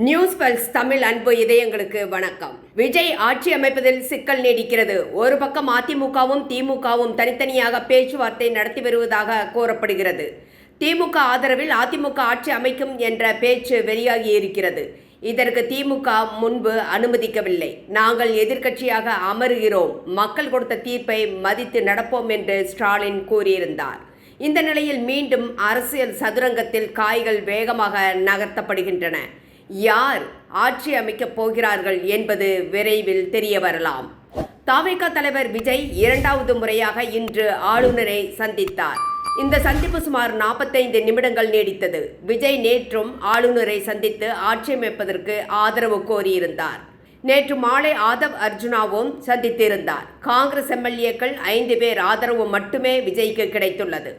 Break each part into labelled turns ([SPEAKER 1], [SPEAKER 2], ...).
[SPEAKER 1] News pulse Tamil அன்பு இதயங்களுக்கு வணக்கம். விஜய் ஆட்சி அமைப்பதில் சிக்கல் நீடிக்கிறது. ஒரு பக்கம் அதிமுகவும் திமுகவும் தனித்தனியாக பேச்சுவார்த்தை நடத்தி வருவதாக கூறப்படுகிறது. திமுக ஆதரவில் அதிமுக ஆட்சி அமைக்கும் என்ற பேச்சு வெளியாகி இருக்கிறது. இதற்கு திமுக முன்பு அனுமதிக்கவில்லை. நாங்கள் எதிர்க்கட்சியாக அமருகிறோம், மக்கள் கொடுத்த தீர்ப்பை மதித்து நடப்போம் என்று ஸ்டாலின் கூறியிருந்தார். இந்த நிலையில் மீண்டும் அரசியல் சதுரங்கத்தில் காய்கள் வேகமாக நகர்த்தப்படுகின்றன. யார் ஆட்சி அமைக்கப் போகிறார்கள் என்பது விரைவில் தெரிய வரலாம். தவிக தலைவர் விஜய் இரண்டாவது முறையாக இன்று ஆளுநரை சந்தித்தார். இந்த சந்திப்பு சுமார் 45 நிமிடங்கள் நீடித்தது. விஜய் நேற்றும் ஆளுநரை சந்தித்து ஆட்சி அமைப்பதற்கு ஆதரவு கோரியிருந்தார். நேற்று மாலை ஆதவ் அர்ஜுனாவும் சந்தித்திருந்தார். காங்கிரஸ் எம்எல்ஏக்கள் 5 பேர் ஆதரவு மட்டுமே விஜய்க்கு கிடைத்துள்ளது.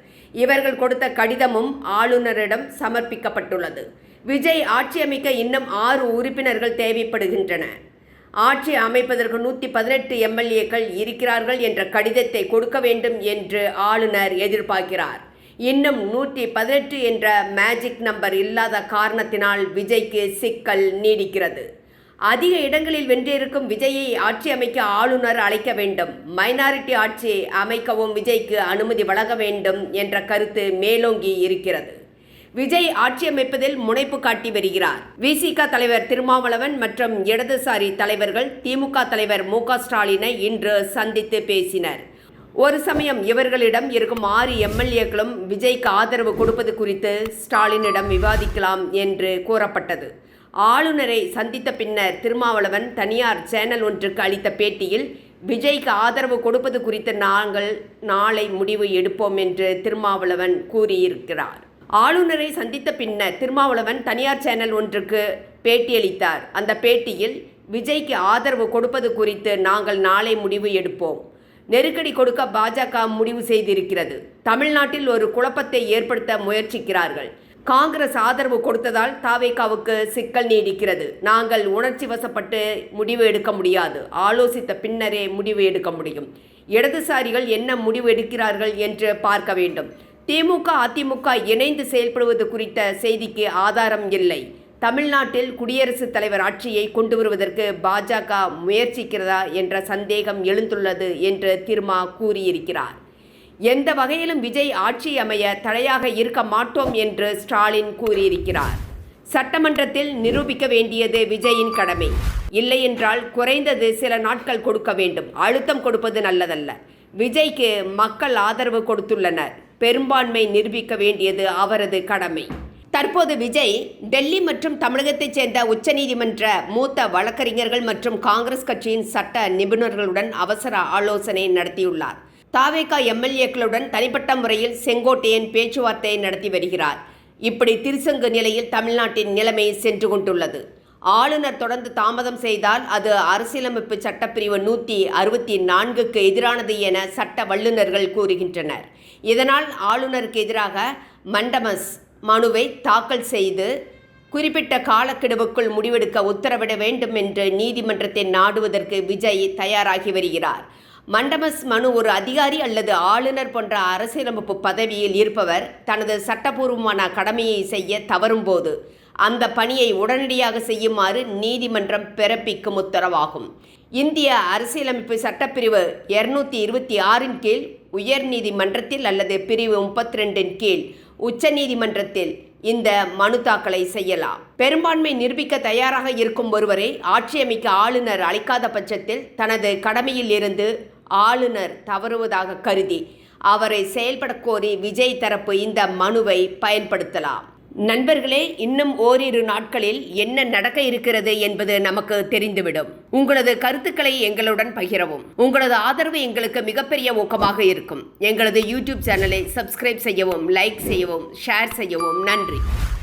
[SPEAKER 1] இவர்கள் கொடுத்த கடிதமும் ஆளுநரிடம் சமர்ப்பிக்கப்பட்டுள்ளது. விஜய் ஆட்சி அமைக்க இன்னும் 6 உறுப்பினர்கள் தேவைப்படுகின்றன. ஆட்சி அமைப்பதற்கு 118 எம்எல்ஏக்கள் இருக்கிறார்கள் என்ற கடிதத்தை கொடுக்க வேண்டும் என்று ஆளுநர் எதிர்பார்க்கிறார். இன்னும் 118 என்ற மேஜிக் நம்பர் இல்லாத காரணத்தினால் விஜய்க்கு சிக்கல் நீடிக்கிறது. அதிக இடங்களில் வென்றிருக்கும் விஜயை ஆட்சி அமைக்க ஆளுநர் அழைக்க வேண்டும். மைனாரிட்டி ஆட்சி அமைக்கவும் விஜய்க்கு அனுமதி வழங்க வேண்டும் என்ற கருத்து மேலோங்கி இருக்கிறது. விஜய் ஆட்சி அமைப்பதில் முனைப்பு காட்டி வருகிறார். விசிக தலைவர் திருமாவளவன் மற்றும் இடதுசாரி தலைவர்கள் திமுக தலைவர் மு.க. ஸ்டாலினை இன்று சந்தித்து பேசினர். ஒரு சமயம் இவர்களிடம் இருக்கும் 6 எம்எல்ஏக்களும் விஜய்க்கு ஆதரவு கொடுப்பது குறித்து ஸ்டாலினிடம் விவாதிக்கலாம் என்று கூறப்பட்டது. ஆளுநரை சந்தித்த பின்னர் திருமாவளவன் தனியார் சேனல் ஒன்றுக்கு அளித்த பேட்டியில் விஜய்க்கு ஆதரவு கொடுப்பது குறித்து நாங்கள் நாளை முடிவு எடுப்போம் என்று திருமாவளவன் கூறியிருக்கிறார். ஆளுநரை சந்தித்த பின்னர் திருமாவளவன் தனியார் சேனல் ஒன்றுக்கு பேட்டியளித்தார். அந்த பேட்டியில் விஜய்க்கு ஆதரவு கொடுப்பது குறித்து நாங்கள் நாளை முடிவு எடுப்போம். நெருக்கடி கொடுக்க பாஜக முடிவு செய்திருக்கிறது. தமிழ்நாட்டில் ஒரு குழப்பத்தை ஏற்படுத்த முயற்சிக்கிறார்கள். காங்கிரஸ் ஆதரவு கொடுத்ததால் தவிகவுக்கு சிக்கல் நீடிக்கிறது. நாங்கள் உணர்ச்சி வசப்பட்டு முடிவு எடுக்க முடியாது. ஆலோசித்த பின்னரே முடிவு எடுக்க முடியும். இடதுசாரிகள் என்ன முடிவு எடுக்கிறார்கள் என்று பார்க்க வேண்டும். திமுக அதிமுக இணைந்து செயல்படுவது குறித்த செய்திக்கு ஆதாரம் இல்லை. தமிழ்நாட்டில் குடியரசுத் தலைவர் ஆட்சியை கொண்டு வருவதற்கு பாஜக முயற்சிக்கிறதா என்ற சந்தேகம் எழுந்துள்ளது என்று திருமா கூறியிருக்கிறார். எந்த வகையிலும் விஜய் ஆட்சி அமைய தடையாக இருக்க மாட்டோம் என்று ஸ்டாலின் கூறியிருக்கிறார். சட்டமன்றத்தில் நிரூபிக்க வேண்டியது விஜயின் கடமை. இல்லையென்றால் குறைந்தது சில நாட்கள் கொடுக்க வேண்டும். அழுத்தம் கொடுப்பது நல்லதல்ல. விஜய்க்கு மக்கள் ஆதரவு கொடுத்துள்ளனர். பெரும்பான்மை நிரூபிக்க வேண்டியது அவரது கடமை. தற்போது விஜய் டெல்லி மற்றும் தமிழகத்தைச் சேர்ந்த உச்சநீதிமன்ற மூத்த வழக்கறிஞர்கள் மற்றும் காங்கிரஸ் கட்சியின் சட்ட நிபுணர்களுடன் அவசர ஆலோசனை நடத்தியுள்ளார். தவிக எம்எல்ஏக்களுடன் தனிப்பட்ட முறையில் செங்கோட்டையன் பேச்சுவார்த்தை நடத்தி வருகிறார். இப்படி திருசங்கு நிலையில் தமிழ்நாட்டின் நிலைமை சென்று கொண்டுள்ளது. ஆளுநர் தொடர்ந்து தாமதம் செய்தால் அது அரசியலமைப்பு சட்டப்பிரிவு 164க்கு எதிரானது என சட்ட வல்லுநர்கள் கூறுகின்றனர். இதனால் ஆளுநருக்கு எதிராக மண்டமஸ் மனுவை தாக்கல் செய்து குறிப்பிட்ட காலக்கெடுவுக்குள் முடிவெடுக்க உத்தரவிட வேண்டும் என்று நீதிமன்றத்தை நாடுவதற்கு விஜய் தயாராகி வருகிறார். மண்டமஸ் மனு ஒரு அதிகாரி அல்லது ஆளுநர் போன்ற அரசியலமைப்பு பதவியில் இருப்பவர் தனது சட்டபூர்வமான கடமையை செய்ய தவறும்போது அந்த பணியை உடனடியாக செய்யுமாறு நீதிமன்றம் பிறப்பிக்கும் உத்தரவாகும். இந்திய அரசியலமைப்பு சட்டப்பிரிவு 226 கீழ் உயர் நீதிமன்றத்தில் அல்லது பிரிவு 32 கீழ் உச்ச நீதிமன்றத்தில் இந்த மனு தாக்கலை செய்யலாம். பெரும்பான்மை நிரூபிக்க தயாராக இருக்கும் ஒருவரை ஆட்சி அமைக்க ஆளுநர் அளிக்காத பட்சத்தில் தனது கடமையில் இருந்து ஆளுநர் தவறுவதாக கருதி அவரை செயல்பட கோரி விஜய் தரப்பு இந்த மனுவை பயன்படுத்தலாம். நண்பர்களே, இன்னும் ஓரிரு நாட்களில் என்ன நடக்க இருக்கிறது என்பது நமக்கு தெரிந்துவிடும். உங்களது கருத்துக்களை எங்களுடன் பகிரவும். உங்களது ஆதரவு எங்களுக்கு மிகப்பெரிய ஊக்கமாக இருக்கும். எங்களது யூடியூப் சேனலை சப்ஸ்கிரைப் செய்யவும், லைக் செய்யவும், ஷேர் செய்யவும். நன்றி.